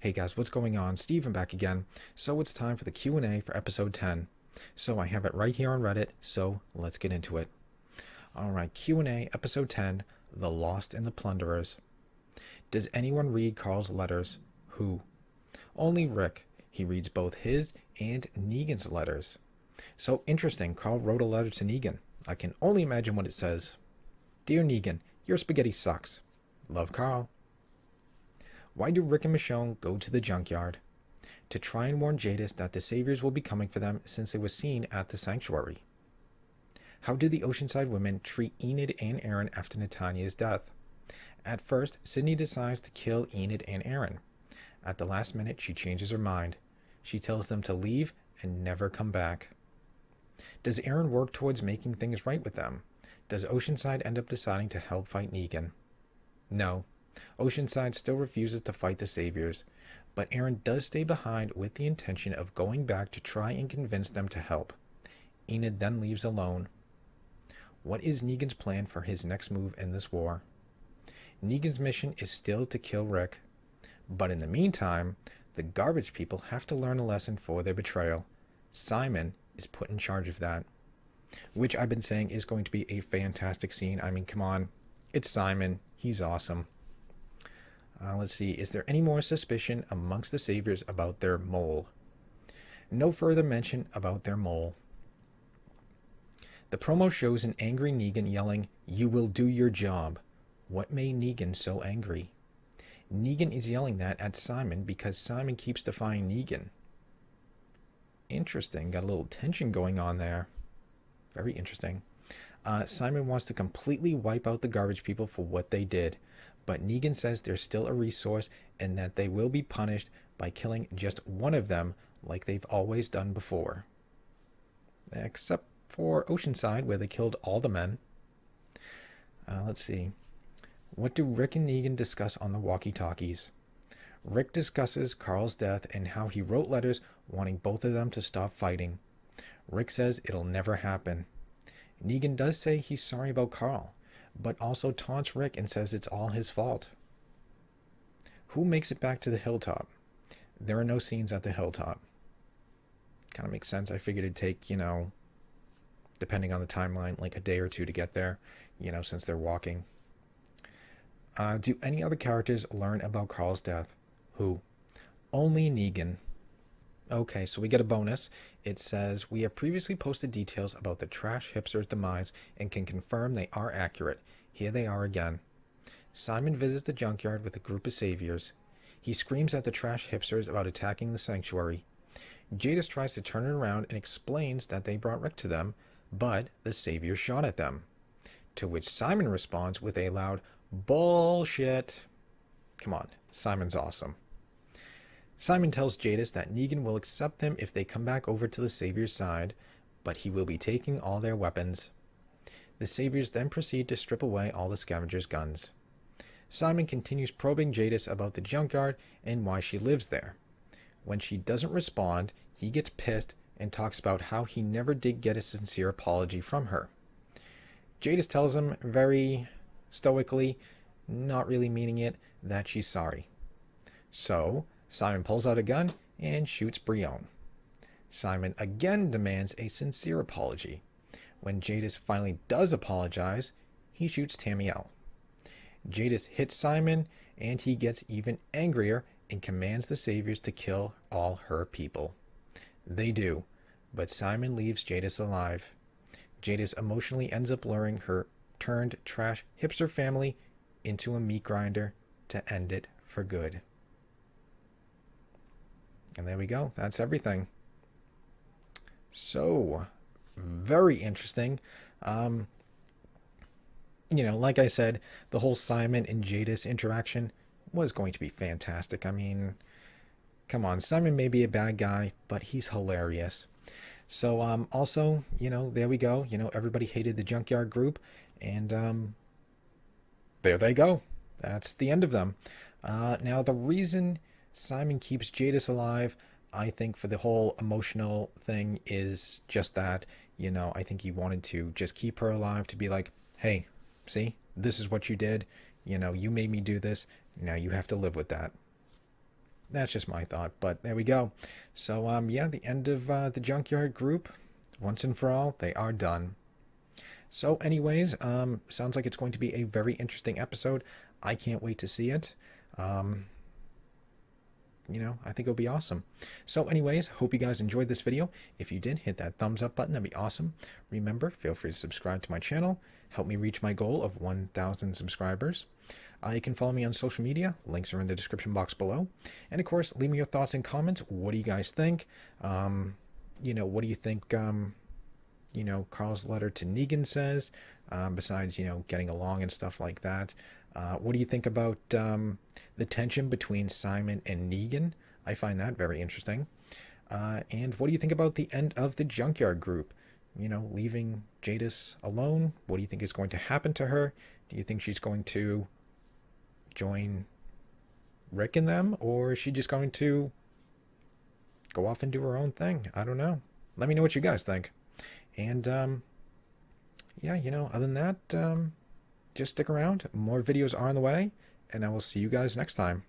Hey guys, what's going on? Steven back again. So it's time for the Q&A for episode 10. So I have it right here on Reddit, so let's get into it. Alright, Q&A episode 10, The Lost and the Plunderers. Does anyone read Carl's letters? Who? Only Rick. He reads both his and Negan's letters. So interesting, Carl wrote a letter to Negan. I can only imagine what it says. Dear Negan, your spaghetti sucks. Love, Carl. Why do Rick and Michonne go to the junkyard? To try and warn Jadis that the Saviors will be coming for them since they were seen at the sanctuary. How did the Oceanside women treat Enid and Aaron after Natanya's death? At first, Sydney decides to kill Enid and Aaron. At the last minute, she changes her mind. She tells them to leave and never come back. Does Aaron work towards making things right with them? Does Oceanside end up deciding to help fight Negan? No. Oceanside still refuses to fight the Saviors, but Aaron does stay behind with the intention of going back to try and convince them to help. Enid then leaves alone. What is Negan's plan for his next move in this war? Negan's mission is still to kill Rick, but in the meantime, the garbage people have to learn a lesson for their betrayal. Simon is put in charge of that, which I've been saying is going to be a fantastic scene. I mean, come on, it's Simon. He's awesome. Let's see. Is there any more suspicion amongst the Saviors about their mole? No further mention about their mole. The promo shows an angry Negan yelling, "You will do your job." What made Negan so angry? Negan is yelling that at Simon because Simon keeps defying Negan. Interesting. Got a little tension going on there. Very interesting. Simon wants to completely wipe out the garbage people for what they did. But Negan says they're still a resource and that they will be punished by killing just one of them like they've always done before. Except for Oceanside, where they killed all the men. Let's see. What do Rick and Negan discuss on the walkie-talkies? Rick discusses Carl's death and how he wrote letters wanting both of them to stop fighting. Rick says it'll never happen. Negan does say he's sorry about Carl, but also taunts Rick and says it's all his fault. Who makes it back to the hilltop? There are no scenes at the hilltop. Kind of makes sense. I figured it'd take, depending on the timeline, like a day or two to get there, since they're walking. Do any other characters learn about Carl's death? Who? Only Negan. Okay, so we get a bonus. It says, we have previously posted details about the trash hipster's demise and can confirm they are accurate. Here they are again. Simon visits the junkyard with a group of saviors. He screams at the trash hipsters about attacking the sanctuary. Jadis tries to turn it around and explains that they brought Rick to them, but the saviors shot at them. To which Simon responds with a loud, "Bullshit." Come on, Simon's awesome. Simon tells Jadis that Negan will accept them if they come back over to the Savior's side, but he will be taking all their weapons. The Saviors then proceed to strip away all the scavengers' guns. Simon continues probing Jadis about the junkyard and why she lives there. When she doesn't respond, he gets pissed and talks about how he never did get a sincere apology from her. Jadis tells him very stoically, not really meaning it, that she's sorry. So Simon pulls out a gun and shoots Brion. Simon again demands a sincere apology. When Jadis finally does apologize, he shoots Tamiel. Jadis hits Simon and he gets even angrier and commands the Saviors to kill all her people. They do, but Simon leaves Jadis alive. Jadis emotionally ends up luring her turned trash hipster family into a meat grinder to end it for good. And there we go. That's everything. So, very interesting. Like I said, the whole Simon and Jadis interaction was going to be fantastic. I mean, come on. Simon may be a bad guy, but he's hilarious. So, also, there we go. Everybody hated the Junkyard Group. And, there they go. That's the end of them. Now, the reason Simon keeps Jadis alive, I think, for the whole emotional thing is just that, I think he wanted to just keep her alive to be like, hey, see, this is what you did. You made me do this. Now you have to live with that. That's just my thought, but there we go. So, yeah, the end of the Junkyard group. Once and for all, they are done. So, anyways, sounds like it's going to be a very interesting episode. I can't wait to see it. Um, I think it'll be awesome. So, anyways, hope you guys enjoyed this video. If you did, hit that thumbs up button. That'd be awesome. Remember, feel free to subscribe to my channel. Help me reach my goal of 1,000 subscribers. You can follow me on social media. Links are in the description box below. And of course, leave me your thoughts and comments. What do you guys think? What do you think, Carl's letter to Negan says, besides, getting along and stuff like that? What do you think about the tension between Simon and Negan? I find that very interesting. And what do you think about the end of the Junkyard group? Leaving Jadis alone? What do you think is going to happen to her? Do you think she's going to join Rick and them, or is she just going to go off and do her own thing? I don't know. Let me know what you guys think. And yeah, other than that, just stick around. More videos are on the way, and I will see you guys next time.